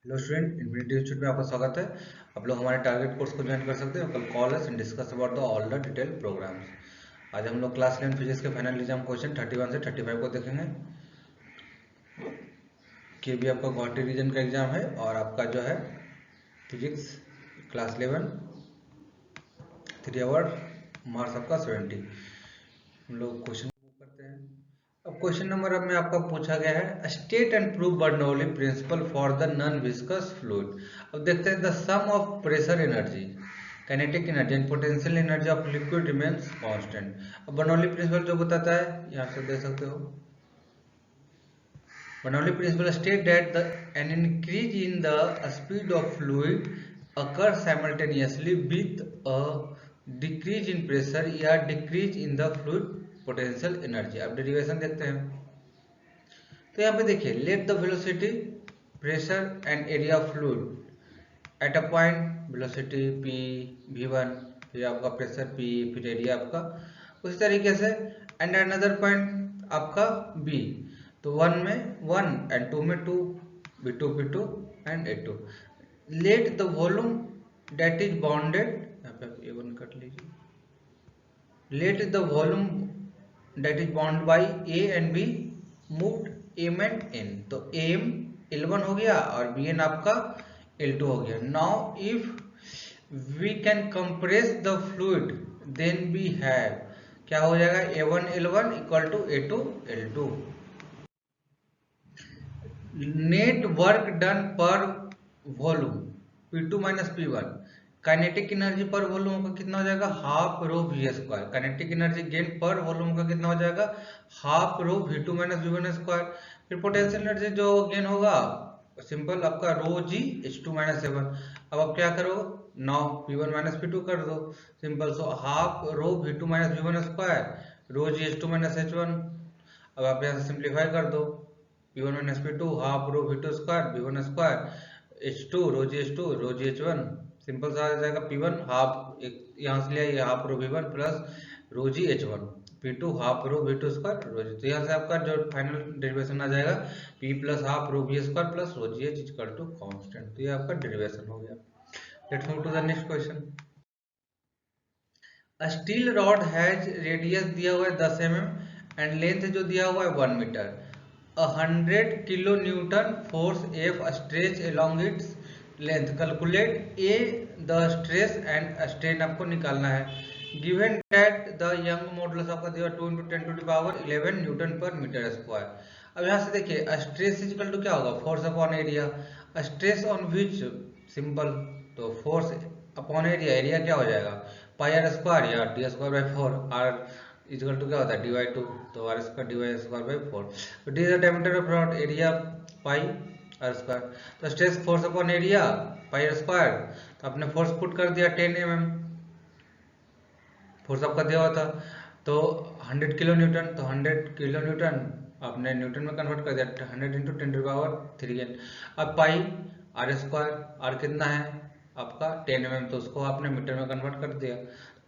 Hello student, infinity institute में आपका स्वागत है। आप लोग हमारे टारगेट कोर्स को ज्वाइन कर सकते हैं। कल call us and discuss about the all the detail programs. आज हम लोग क्लास 11 फिजिक्स के फाइनल एग्जाम क्वेश्चन 31 से 35 को देखेंगे। के भी आपका गुवाहाटी रीजन का एग्जाम है और आपका जो है फिजिक्स क्लास 11 3 आवर मार्क्स आपका 70। हम लोग क्वेश्चन करते हैं। अब क्वेश्चन नंबर अब में आपका पूछा गया है, state and prove Bernoulli principle for the non viscous fluid. अब देखते हैं, the sum of pressure energy, kinetic energy and potential energy of liquid remains constant. अब बर्नौली प्रिंसिपल जो बताता है, यहाँ से देख सकते हो, Bernoulli principle states that an increase in the speed of fluid occurs simultaneously with a decrease in pressure या decrease in the fluid potential energy। अब डेरिवेशन देखते हैं। तो यहाँ पे देखिए, let the velocity, pressure and area of fluid at a point, velocity p v1, फिर आपका प्रेशर p, फिर एरिया आपका उसी तरीके से, एंड अनदर पॉइंट आपका b। तो 1 में 1 एंड 2 में 2, v2 p2 and a2। Let the volume that is bounded, यहाँ पे आप a1 कट लीजिए, let the volume that is bound by a and b moved m and n। तो m L1 हो गया और bn आपका L2 हो गया। Now if we can compress the fluid then we have, क्या हो जाएगा, a1 L1 equal to a2 L2। Net work done पर volume P2 minus P1, kinetic energy पर वॉल्यूम का कितना हो जाएगा, half rho v square. Kinetic energy gain पर वॉल्यूम का कितना हो जाएगा, half rho V2 minus V1 square. फिर पोटेंशियल एनर्जी जो गेन होगा, सिंपल आपका rho g H2 minus H1। अब आप क्या करो, नाउ P1 माइनस P2 कर दो, simple. So half rho V2 minus V1 square rho g H2 minus H1। अब आप यहाँ से सिंप्लीफाई कर दो, P1 minus P2 half rho V2 square V1 square H2 rho g H2 rho g H1। Simple सा आ जाएगा, P1 half, एक यहाँ से लिया, ये half rho V1 plus rho g H1, P2 half rho V2 square rho g. तो यहाँ से आपका जो फाइनल डेरिवेशन आ जाएगा, P plus half rho V square plus rho g H equal to constant. तो ये आपका डेरिवेशन हो गया। Let's move to the next question. Steel rod has radius दिया हुआ है 10 mm एंड लेंथ जो दिया हुआ है 1 metre. 100 kilo newton force F stretch along its length. Calculate a the stress and strain आपको निकालना है। Given that the Young modulus आपका दिया 2 × 10⁻11 न्यूटन पर मीटर स्क्वायर। अब यहाँ से देखिए, स्ट्रेस इक्वल टू क्या होगा, force upon area. Stress on which, simple, तो फोर्स अपॉन एरिया, एरिया क्या हो जाएगा, पाई आर स्क्वायर या d square by 4। R equal to क्या होता है, dy2, तो r square dy square by 4। तो d is the diameter of rod, area pi r square. तो stress force upon area pi r square, तो आपने force put कर दिया 10 mm, फोर्स आपका दिया हुआ था। तो 100 किलो न्यूटन, तो 100 किलो न्यूटन आपने न्यूटन में कन्वर्ट कर दिया, 100 इंटू 10⁻3। अब पाई आर स्क्वायर, आर कितना है आपका 10 mm, तो उसको आपने मीटर में कन्वर्ट कर दिया,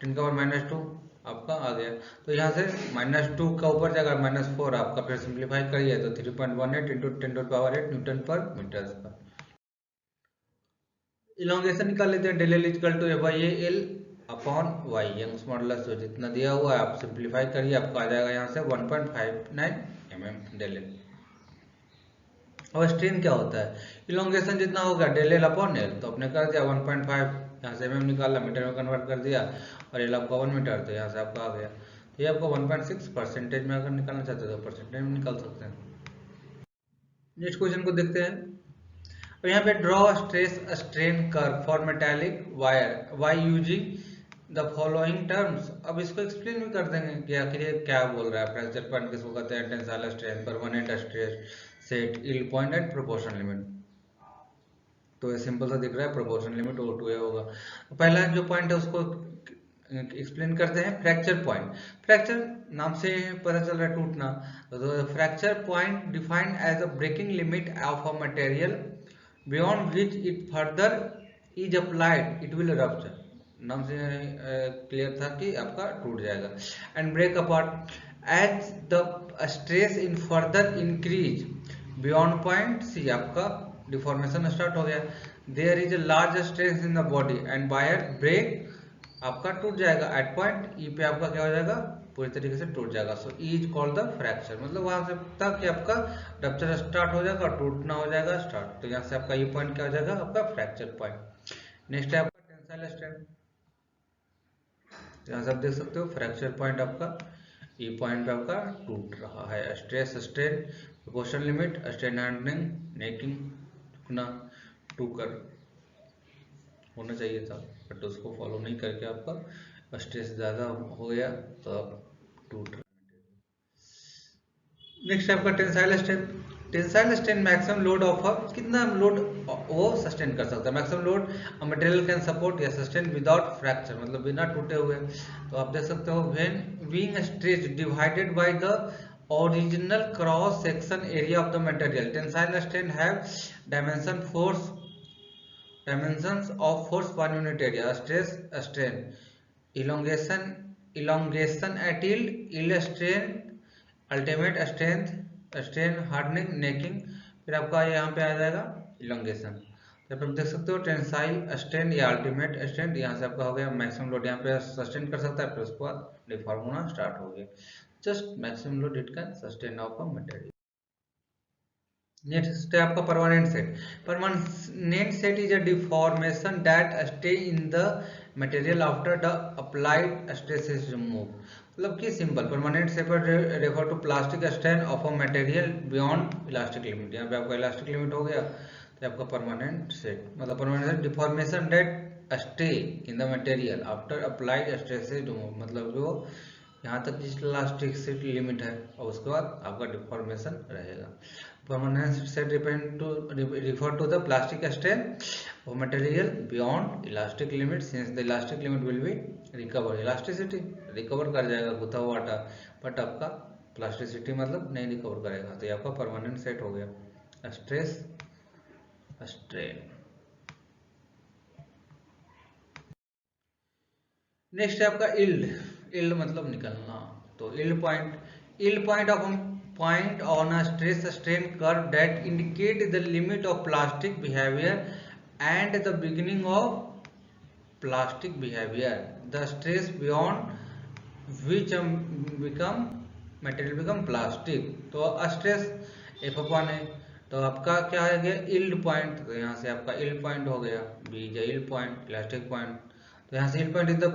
10⁻⁻2 आपका आ गया। तो यहाँ से -2 का ऊपर जाएगा -4 आपका, फिर सिंप्लीफाई करिए तो 3.18 into 10⁸ newton per metre square. Elongation निकाल लेते हैं, del L equal to F/A upon Y, Young's modulus जो जितना दिया हुआ है आप सिंप्लीफाई करिए, आपको आ जाएगा यहाँ से 1.59 mm डेल एल। और स्ट्रेन क्या होता है, इलोंगेशन जितना होगा डेल एल अपॉन एल, तो आपने कर दिया 1.5, यहाँ से mm निकाला, मीटर में कन्वर्ट कर दिया, और एल आपका 1 मीटर, तो यहाँ से आपका आ गया। तो ये आपको 1.6 परसेंटेज में अगर निकालना चाहते हो तो परसेंटेज में निकाल सकते हैं। नेक्स्ट क्वेश्चन को देखते हैं। और यहाँ पे draw stress strain curve for metallic wire why using the following terms. अब इसको एक्सप्लेन भी कर देंगे कि आखिर ये क्या बोल रहा है। फ्रैक्चर पॉइंट किसको कहते हैं, tensile strength, permanent stress, set, yield point and proportion limit. तो ये सिंपल सा दिख रहा है, प्रोपोर्शन लिमिट O2A होगा। तो पहला जो पॉइंट है उसको एक्सप्लेन करते हैं। फ्रैक्चर पॉइंट, फ्रैक्चर नाम से पता चल रहा है टूटना, तो fracture point defined as a breaking limit of a material beyond which it further is applied it will rupture। नाम से क्लियर था कि आपका टूट जाएगा। And break apart as the stress in further increase beyond point C, आपका deformation start हो गया। There is a large stress in the body and wire break आपका टूट जाएगा एट पॉइंट ई पे, आपका क्या हो जाएगा, पूरी तरीके से टूट जाएगा। So E is called the fracture, मतलब वहां से तक कि आपका रप्चर स्टार्ट हो जाएगा और टूटना हो जाएगा स्टार्ट। तो यहाँ से आपका ई पॉइंट क्या हो जाएगा, आपका फ्रैक्चर पॉइंट। नेक्स्ट है आपका टेंसाइल स्ट्रेंथ। यहाँ से आप देख सकते हो फ्रैक्चर पॉइंट आपका ई पॉइंट पे आपका टूट रहा है। Stress strain proportion limit, strain handling, necking ना टू कर होना चाहिए था, बट उसको फॉलो नहीं करके आपका स्ट्रेस ज़्यादा हो गया तो आप टूट रहे। नेक्स्ट आपका tensile strain. Tensile strain maximum load of कितना लोड वो सस्टेन कर सकता है। Maximum load material can support या सस्टेन विदाउट फ्रैक्चर, मतलब बिना टूटे हुए। तो आप देख सकते हो when being stretch divided by the original cross section area of the material, tensile strain have dimensions of force per unit area, stress strain, elongation at yield strain, ultimate strength, strain hardening, necking, फिर आपका यहाँ पे आ जाएगा elongation. तो आप देख सकते हो टेंसाइल स्ट्रेन या अल्टीमेट स्ट्रेंथ, यहाँ से आपका हो गया मैक्सिमम लोड यहाँ पे सस्टेन कर सकता है, फिर उसके बाद डिफॉर्म होना स्टार्ट हो गया। Just maximum load it can sustain of a material. Next है आपका permanent set. Permanent set is a deformation that stay in the material after the applied stress is remove, मतलब कि simple permanent set refer to plastic strain of a material beyond elastic limit. यहाँ पे आपका elastic limit हो गया तो आपका permanent set, मतलब permanent set deformation that stay in the material after applied stress is remove, मतलब जो यहाँ तक जिस इलास्टिक लिमिट है और उसके बाद आपका डिफॉर्मेशन रहेगा। Permanent set refer to the plastic strain of material beyond elastic limit, since the elastic limit will be recovered, elasticity recover कर जाएगा गुथा हुआ आटा, बट आपका प्लास्टिसिटी मतलब नहीं रिकवर करेगा। तो ये आपका परमानेंट सेट हो गया स्ट्रेस स्ट्रेन। नेक्स्ट है आपका इल्ड। इल्ड मतलब निकलना, तो yield point of point on a stress strain curve that indicate the limit of plastic behavior and the beginning of plastic behavior, the stress beyond which material become plastic। तो stress F अपन है, तो आपका क्या है गया yield point, तो यहाँ से आपका इल्ड पॉइंट हो गया बी जो इल्ड पॉइंट प्लास्टिक पॉइंट। तो यहाँ से yield point is the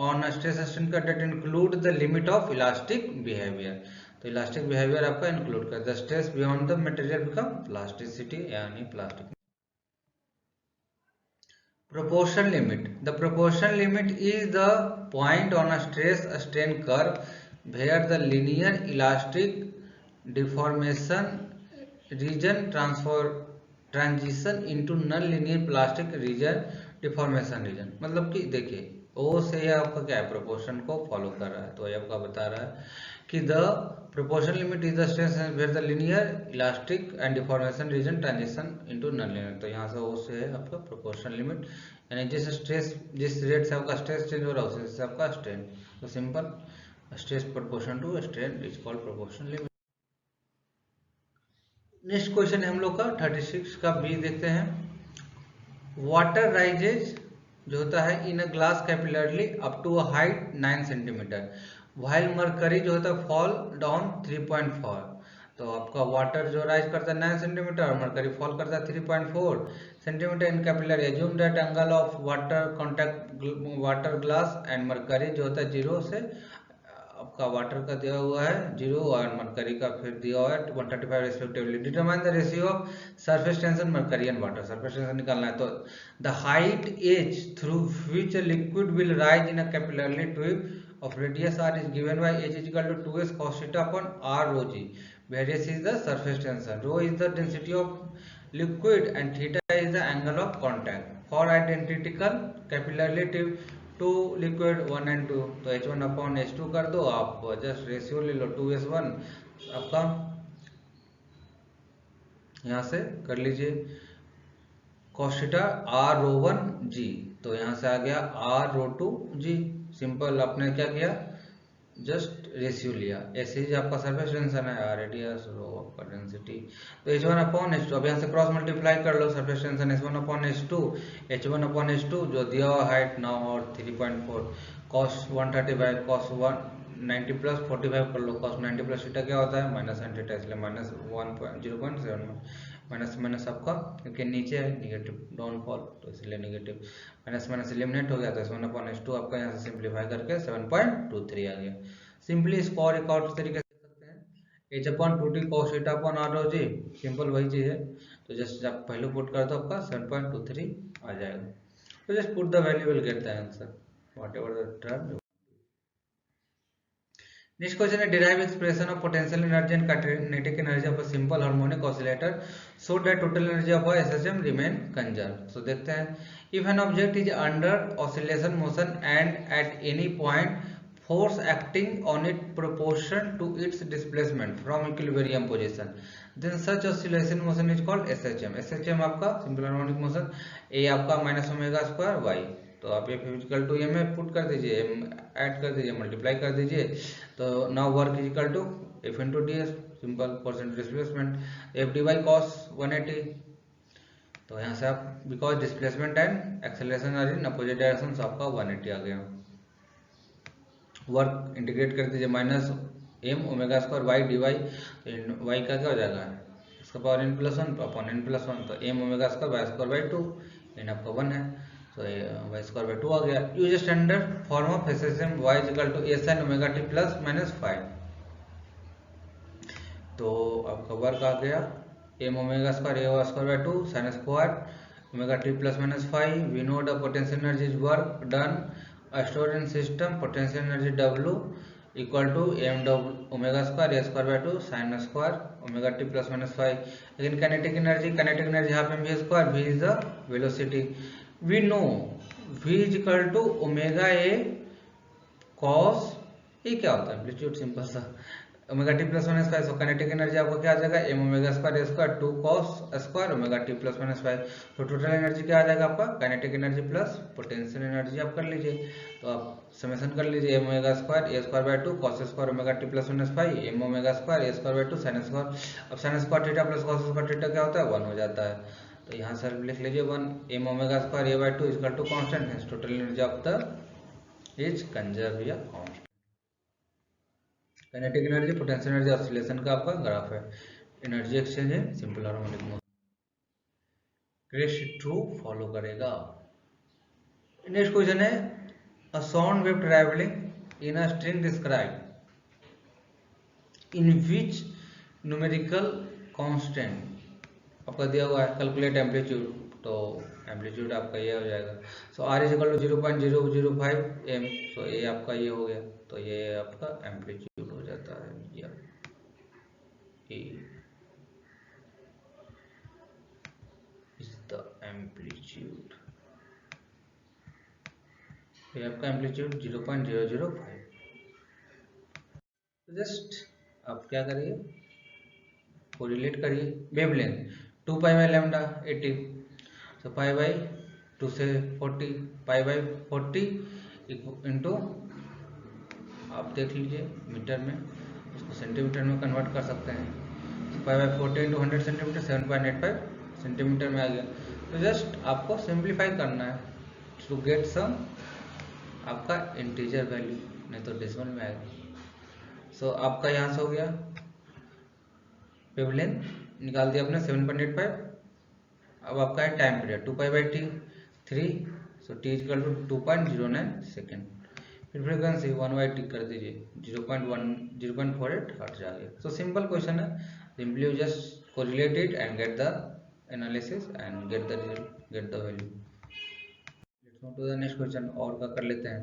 on stress strain curve that include the limit of elastic behaviour. तो इलास्टिक बिहेवियर आपका इंक्लूड कर the stress beyond the material become plasticity यानी plastic. Proportion limit. The proportion limit is the point on a stress strain curve where the linear elastic deformation region transition into non-linear plastic region deformation region, मतलब कि देखिए ओ से ये आपका क्या है proportion को फॉलो कर रहा है। तो ये आपका बता रहा है कि the proportion limit is the stress where the linear elastic and deformation region transition into non linear. तो यहाँ से ओ से है आपका प्रोपोर्शन लिमिट, यानी जिस रेट से आपका स्ट्रेस चेंज हो रहा है उसी से आपका स्ट्रेन। तो simple stress proportion to strain is called proportion limit. Next question है हम लोग का 36 का बी देखते हैं। वाटर राइजेज जो होता है in a glass capillarily up to a height 9 centimetre, while mercury जो होता है फॉल डाउन 3.4। तो आपका वाटर जो राइज करता है 9 सेंटीमीटर और मरकरी फॉल करता है 3.4 centimetre in capillary. Assume that angle of water contact water glass and mercury जो होता है 0 से, आपका वाटर का दिया हुआ है 0 और मरकरी का फिर दिया हुआ है 135 respectively. Determine the ratio of surface tension mercury and water, surface tension निकालना है। तो the height as through which liquid will rise in a capillary tube of radius r is given by h is equal to 2s cos theta upon r rho g, where s is the surface tension, rho is the density of liquid and theta is the angle of contact for identical capillary tube to liquid 1 and 2। तो h1 upon h2 कर दो, आप just ratio ले लो 2s1 आपका यहाँ से कर लीजिए cos थीटा r रो 1 g, तो यहाँ से आ गया r रो 2 g। सिंपल आपने क्या किया जस्ट रेशियो लिया, ऐसे ही आपका सरफेस टेंशन है रेडियस रो आपका डेंसिटी, तो H1/H2। अब यहाँ से क्रॉस मल्टीप्लाई कर लो, सरफेस टेंशन H1/H2, H1/H2 जो दिया हुआ हाइट 9 और 3.4, cos 135 cos 190 प्लस 45 कर लो, cos 90 प्लस थीटा क्या होता है माइनस sin थीटा, इसलिए माइनस 0.7 माइनस माइनस आपका क्योंकि नीचे है निगेटिव डाउनफॉल, तो इसलिए निगेटिव माइनस माइनस एलिमिनेट हो गया, तो H1/H2 आपका यहाँ से सिंप्लीफाई करके 7.23 आ गया। सिंपली इसको और एक और तरीके से लिख सकते हैं, H/2t cos θ/r हो जी, सिंपल वही चीज़ है, तो जस्ट जब पहले पुट कर दो आपका 7.23 आ जाएगा, तो just put the value will get the answer whatever the term. Next question है derive expression of potential energy and kinetic energy of a simple harmonic oscillator so that total energy of SHM remain conserve. So देखते हैं, if an object is under oscillation motion and at any point force acting on it proportion to its displacement from equilibrium position, then such oscillation motion is called SHM। SHM आपका simple harmonic motion, ए आपका minus omega square Y, तो आप ये physical to M में put कर दीजिए, M add कर दीजिए, मल्टीप्लाई कर दीजिए, तो now work equal to F into d s, simple percent displacement, F d by cos 180, तो यहाँ से आप because displacement and acceleration are in opposite direction, तो आपका 180 आ गया। वर्क इंटीग्रेट कर दीजिए, minus m omega square y d y, तो वाई का क्या हो जाएगा इसका power n plus one upon n plus one, तो m omega square y square by 2, N आपका 1 है, तो वाई स्क्वायर बाई 2 आ गया। Use standard form of SHM y equal to a sin omega t plus minus 5, तो आपका work आ गया m omega square a square by 2 sin square omega t plus minus 5। We know the potential energy is work done stored in system, potential energy W equal to m omega square a square by 2 sin square omega t plus minus 5। लेकिन kinetic energy यहाँ पे v square, v is the velocity, we know v is equal to omega a cos, ये क्या होता है amplitude simple सा, omega t plus minus 5, so kinetic energy आपको क्या आ जाएगा m omega square a square 2 cos square omega t plus minus 5, तो टोटल एनर्जी क्या आ जाएगा आपका kinetic energy plus potential energy आप कर लीजिए, तो आप समेशन कर लीजिए m omega square a square by 2 cos square omega t plus minus 5 m omega square a square by 2 sin square, अब sin square theta plus cos square theta क्या होता है 1 हो जाता है, तो यहाँ सर लिख लीजिए 1 m omega square a by 2 equal to constant है, total energy of the is conserve या constant. Kinetic energy potential energy oscillation का आपका ग्राफ है, एनर्जी एक्सचेंज है simple harmonic motion, crest true follow करेगा। नेक्स्ट क्वेश्चन है a sound wave travelling in a string describe in which numerical constant आपका दिया हुआ है, कैलकुलेट एम्पलीट्यूड, तो एम्पलीट्यूड आपका ये हो जाएगा, so r is equal to 0.005 m, so ये आपका ये हो गया, तो ये आपका एम्पलीट्यूड हो जाता है, ये इज द एम्पलीट्यूड, ये आपका एम्पलीट्यूड 0.005। जस्ट आप क्या करिए कोरिलेट करिए, वेवलेंथ 2 पाई बाई लैम्डा 80, तो पाई बाई 2 से 40, पाई बाई 40 इंटू आप देख लीजिए मीटर में, उसको सेंटीमीटर में कन्वर्ट कर सकते हैं, तो pi by 40 into 100 centimetre 7.85 centimetre में आ गया, तो जस्ट आपको सिंप्लीफाई करना है टू गेट सम आपका इंटीजर वैल्यू, नहीं तो डेसिमल में आएगा, सो आपका यहाँ से हो गया वेवलेंथ निकाल दिया आपने 7.85, अब आपका है time period 2 pi by T 3, so T equal to 2.09 second, फिर फ्रीक्वेंसी 1 बाई टी कर दीजिए 0.48 हर्ट्ज आ गया। सो सिंपल क्वेश्चन है, simply you just correlate it and get the analysis and get the result, get the value. Let's move to the next question, और का कर लेते हैं।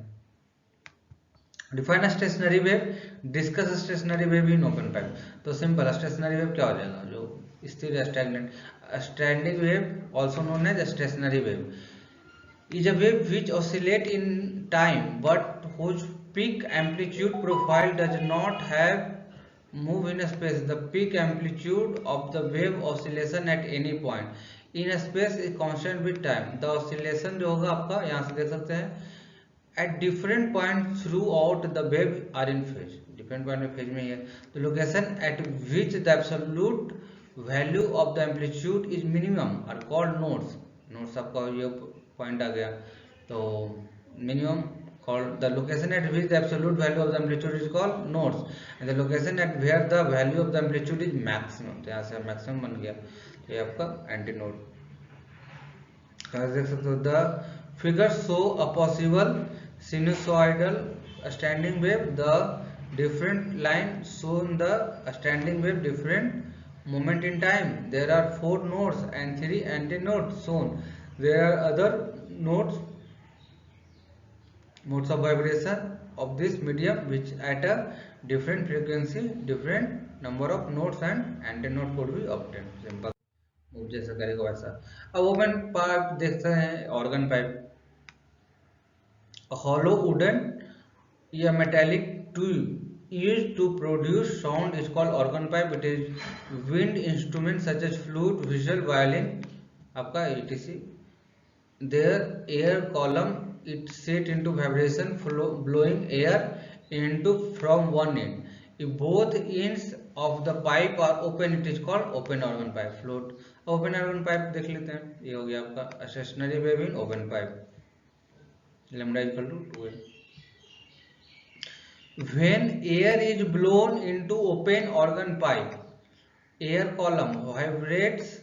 Define stationary wave, discuss stationary wave in open pipe, तो simple stationery wave क्या हो जाएगा जो स्थिर stagnant, standing wave also known as stationary wave is a wave which oscillate in time but whose peak amplitude profile does not have move in space. The peak amplitude of the wave oscillation at any point in a space is constant with time. The oscillation जो होगा आपका यहाँ से देख सकते हैं at different point throughout the wave are in phase, different point में phase में ही है। तो location at which the absolute value of the amplitude is minimum are called nodes. Nodes आपका ये पॉइंट आ गया, तो minimum called the location at which the absolute value of the amplitude is called nodes, and the location at where the value of the amplitude is maximum, तो यहाँ से maximum बन गया, तो ये आपका एंटी नोड। देख सकते हो the figure show a possible sinusoidal standing wave, the different line shown the standing wave different moment in time. There are 4 nodes and 3 antinodes shown. There are other nodes modes of vibration of this medium which at a different frequency different number of nodes and antinode could be obtained। Simple move जैसा करेगा वैसा। अब open pipe देखते हैं, organ pipe, a hollow wooden या metallic tube used to produce sound is called organ pipe. It is wind instrument such as flute, whistle, violin आपका etc. Their air column it set into vibration blowing air into from one end. If both ends of the pipe are open it is called open organ pipe. Float open organ pipe देख लेते हैं, ये हो गया आपका stationary wave in open pipe, lambda equal to 2L. When air is blown into open organ pipe, air column vibrates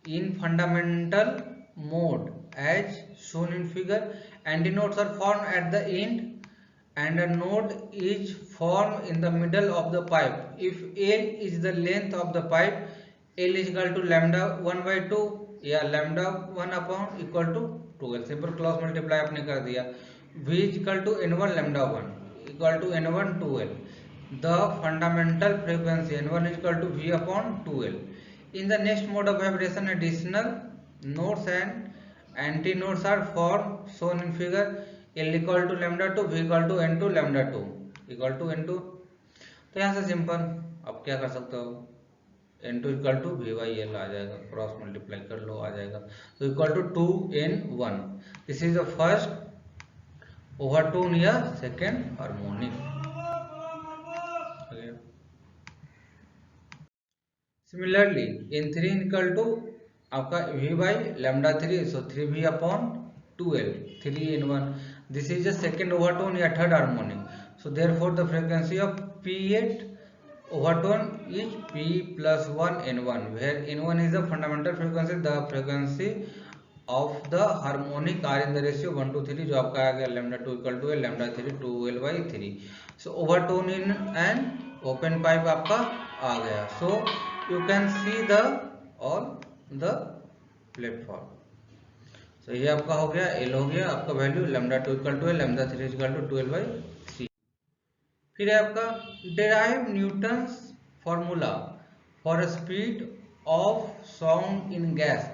in fundamental mode as shown in figure. Antinodes are formed at the end and a node is formed in the middle of the pipe. If L is the length of the pipe, L is equal to lambda 1 by 2 या lambda 1 upon equal to 2L. Simple cross multiply आपने कर दिया। V is equal to N1 lambda 1 equal to N1 2L. The fundamental frequency N1 is equal to V upon 2L. In the next mode of vibration, additional nodes and antinodes are formed shown in figure. L equal to lambda 2, V equal to N2 lambda 2 equal to N2. तो यहाँ से simple आप क्या कर सकते हो, N2 equal to V बाई L आ जाएगा, क्रॉस मल्टीप्लाई कर लो आ जाएगा, तो equal to 2N1। This is the first overtone या second harmonic. Similarly in 3 equal to आपका V बाई लैम्डा 3, सो 3V upon 2L 3N1। This is the second overtone या third harmonic, so therefore the frequency of P8 overtone is P plus 1 N1 where N1 is the fundamental frequency. The frequency of the harmonic are in the ratio 1 to 3 जो आपका आ गया lambda 2 equal to L lambda 3 2L by 3. So overtone in an open pipe आपका आ गया. So you can see the all the platform. So ये आपका हो गया L हो गया आपका value lambda 2 equal to L lambda 3 equal to 2L by 3. फिर है आपका derive Newton's formula for speed of sound in gas.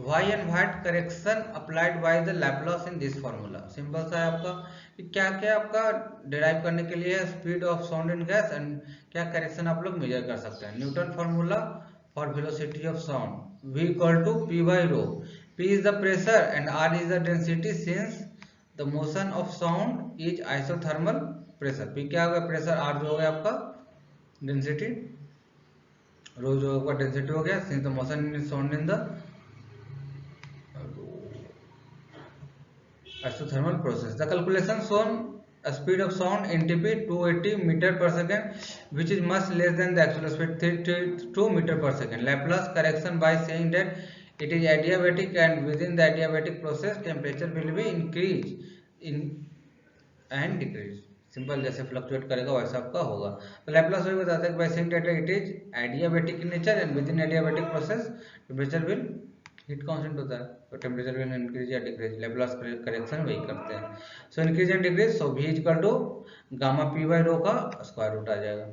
Why and what correction applied by the Laplace in this formula? Simple सा है आपका क्या क्या आपका derive करने के लिए speed of sound in gas and क्या करेक्शन आप लोग मेजर कर सकते हैं. Newton formula for velocity of sound V equal to P by rho. P is the pressure and R is the density since the motion of sound is isothermal pressure. P क्या होगा pressure, R जो हो गया आपका density, रो जो होगा density हो गया, since the motion is sound in the isothermal process. The calculation shown a speed of sound NTP 280 meter per second which is much less than the actual speed 32 meter per second. Laplace correction by saying that it is adiabatic and within the adiabatic process temperature will be increase in and decrease. Simple जैसे fluctuate करेगा वैसा आपका होगा. तो Laplace वही बताता है कि by saying that it is adiabatic in nature and with in adiabatic process temperature will heat constant होता है, तो टेम्परेचर विल इंक्रीज या डिक्रीज. लैप्लास करेक्शन वही करते हैं. So increase and decrease, so v equal to gamma p by rho का square root आ जाएगा.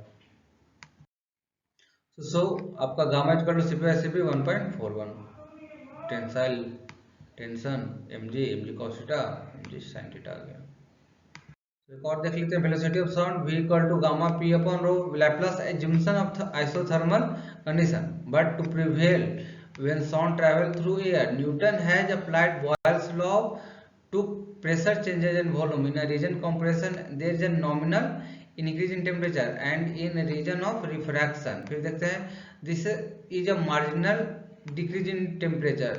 सो आपका gamma equal to cp by cp 1.41 tensile tension mg cos theta mg sin theta आ गया. एक और देख लेते हैं velocity of sound v equal to gamma p upon rho. Laplace assumption of isothermal condition but to prevail when sound travel through air Newton has applied Boyle's law to pressure changes in volume. In a region compression there is a nominal increase in temperature and in a region of refraction. फिर देखते हैं this is a marginal decrease in temperature.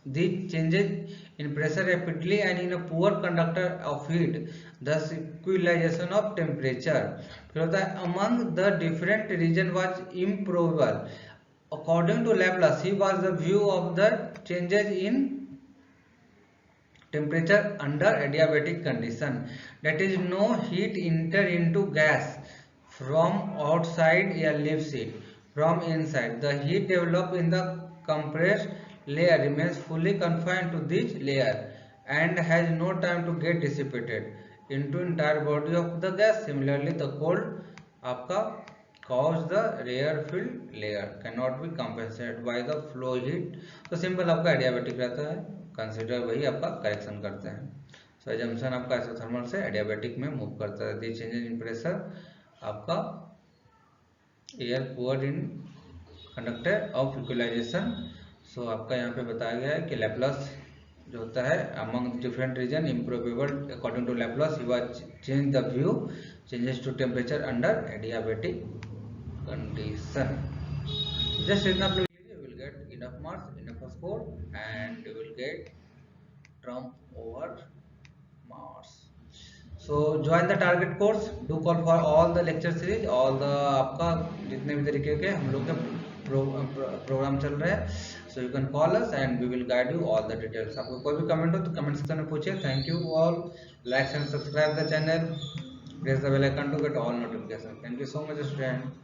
These changes in pressure rapidly and in a poor conductor of heat, thus equalization of temperature. फिर होता है among the different region was improbable. According to Laplace, he was the view of the changes in temperature under adiabatic condition, that is no heat enter into gas from outside air leaves it from inside. The heat developed in the compressed layer remains fully confined to this layer and has no time to get dissipated into entire body of the gas. Similarly, the cold आपका cause the rarefied layer cannot be compensated by the flow heat. तो simple आपका adiabatic रहता है, consider वही आपका correction करते हैं. So assumption आपका आइसोथर्मल से एडियाबेटिक में मूव करता है. दी चेंजेस इन प्रेशर आपका air poor in conductor of equalisation. So आपका यहाँ पे बताया गया है कि लैप्लास जो होता है among different region improbable. According to Laplace he was change the view changes to temperature under adiabatic condition. Just इतना आप लोग लीजिए, you will get enough marks, enough score and you will get trump over Mars. So join the target course. Do call for all the lecture series, all the आपका जितने भी तरीके के हम लोग के प्रोग्राम चल रहे हैं. So you can call us and we will guide you all the details. आपको कोई भी कमेंट हो तो कमेंट सेक्शन में पूछिए. Thank you all. Like and subscribe the channel. Press the bell icon to get all notifications. Thank you so much, student.